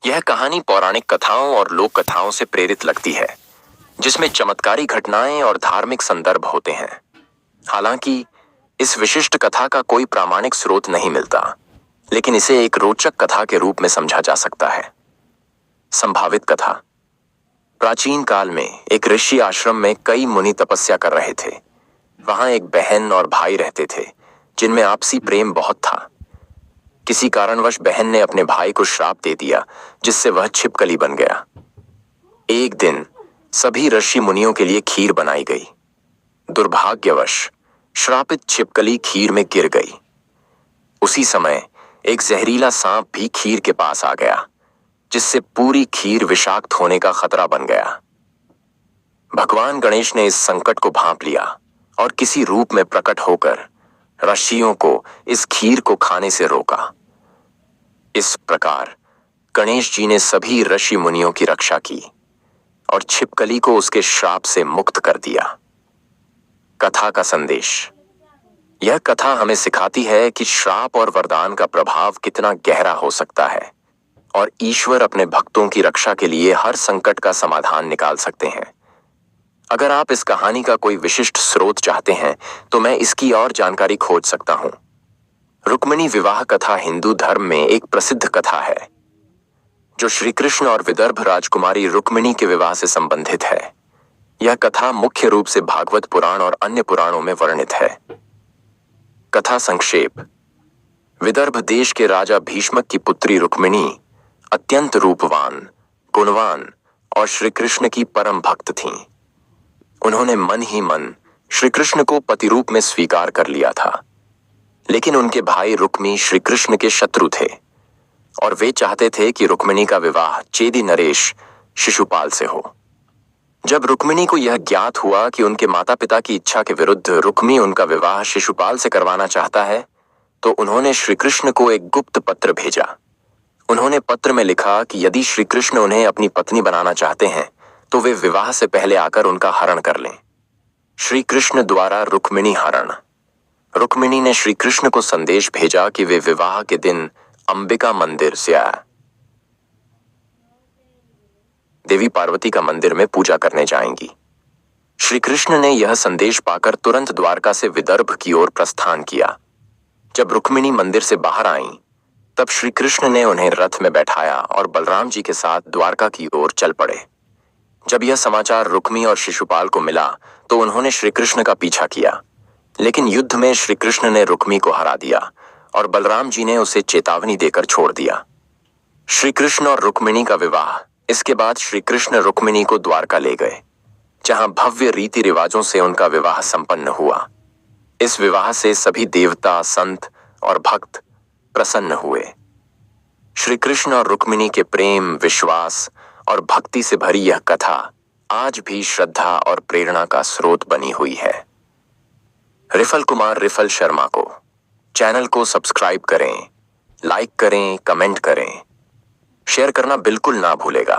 यह कहानी पौराणिक कथाओं और लोक कथाओं से प्रेरित लगती है, जिसमें चमत्कारी घटनाएं और धार्मिक संदर्भ होते हैं। हालांकि इस विशिष्ट कथा का कोई प्रामाणिक स्रोत नहीं मिलता, लेकिन इसे एक रोचक कथा के रूप में समझा जा सकता है। संभावित कथा। प्राचीन काल में एक ऋषि आश्रम में कई मुनि तपस्या कर रहे थे। वहां एक बहन और भाई रहते थे, जिनमें आपसी प्रेम बहुत था। किसी कारणवश बहन ने अपने भाई को श्राप दे दिया, जिससे वह छिपकली बन गया। एक दिन सभी ऋषि मुनियों के लिए खीर बनाई गई। दुर्भाग्यवश श्रापित छिपकली खीर में गिर गई। उसी समय एक जहरीला सांप भी खीर के पास आ गया, जिससे पूरी खीर विषाक्त होने का खतरा बन गया। भगवान गणेश ने इस संकट को भांप लिया और किसी रूप में प्रकट होकर ऋषियों को इस खीर को खाने से रोका। इस प्रकार गणेश जी ने सभी ऋषि मुनियों की रक्षा की और छिपकली को उसके श्राप से मुक्त कर दिया। कथा का संदेश। यह कथा हमें सिखाती है कि श्राप और वरदान का प्रभाव कितना गहरा हो सकता है और ईश्वर अपने भक्तों की रक्षा के लिए हर संकट का समाधान निकाल सकते हैं। अगर आप इस कहानी का कोई विशिष्ट स्रोत चाहते हैं तो मैं इसकी और जानकारी खोज सकता हूं। रुक्मिणी विवाह कथा हिंदू धर्म में एक प्रसिद्ध कथा है, जो श्री कृष्ण और विदर्भ राजकुमारी रुक्मिणी के विवाह से संबंधित है। यह कथा मुख्य रूप से भागवत पुराण और अन्य पुराणों में वर्णित है। कथा संक्षेप। विदर्भ देश के राजा भीष्मक की पुत्री रुक्मिणी अत्यंत रूपवान, गुणवान और श्री कृष्ण की परम भक्त थीं। उन्होंने मन ही मन श्री कृष्ण को पति रूप में स्वीकार कर लिया था, लेकिन उनके भाई रुक्मी श्री कृष्ण के शत्रु थे और वे चाहते थे कि रुक्मिणी का विवाह चेदी नरेश शिशुपाल से हो। जब रुक्मिणी को यह ज्ञात हुआ कि उनके माता पिता की इच्छा के विरुद्ध रुक्मी उनका विवाह शिशुपाल से करवाना चाहता है, तो उन्होंने श्री कृष्ण को एक गुप्त पत्र भेजा। उन्होंने पत्र में लिखा कि यदि श्री कृष्ण उन्हें अपनी पत्नी बनाना चाहते हैं तो वे विवाह से पहले आकर उनका हरण कर लें। श्री कृष्ण द्वारा रुक्मिणी हरण। रुक्मिणी ने श्री कृष्ण को संदेश भेजा कि वे विवाह के दिन अंबिका मंदिर से देवी पार्वती का मंदिर में पूजा करने जाएंगी। श्री कृष्ण ने यह संदेश पाकर तुरंत द्वारका से विदर्भ की ओर प्रस्थान किया। जब रुक्मिणी मंदिर से बाहर आईं, तब श्री कृष्ण ने उन्हें रथ में बैठाया और बलराम जी के साथ द्वारका की ओर चल पड़े। जब यह समाचार रुक्मी और शिशुपाल को मिला तो उन्होंने श्री कृष्ण का पीछा किया, लेकिन युद्ध में श्री कृष्ण ने रुक्मी को हरा दिया और बलराम जी ने उसे चेतावनी देकर छोड़ दिया। श्री कृष्ण और रुक्मिणी का विवाह। इसके बाद श्री कृष्ण रुक्मिणी को द्वारका ले गए, जहां भव्य रीति रिवाजों से उनका विवाह संपन्न हुआ। इस विवाह से सभी देवता, संत और भक्त प्रसन्न हुए। श्री कृष्ण और रुक्मिणी के प्रेम, विश्वास और भक्ति से भरी यह कथा आज भी श्रद्धा और प्रेरणा का स्रोत बनी हुई है। रिफल कुमार रिफल शर्मा को चैनल को सब्सक्राइब करें, लाइक करें, कमेंट करें, शेयर करना बिल्कुल ना भूलेगा।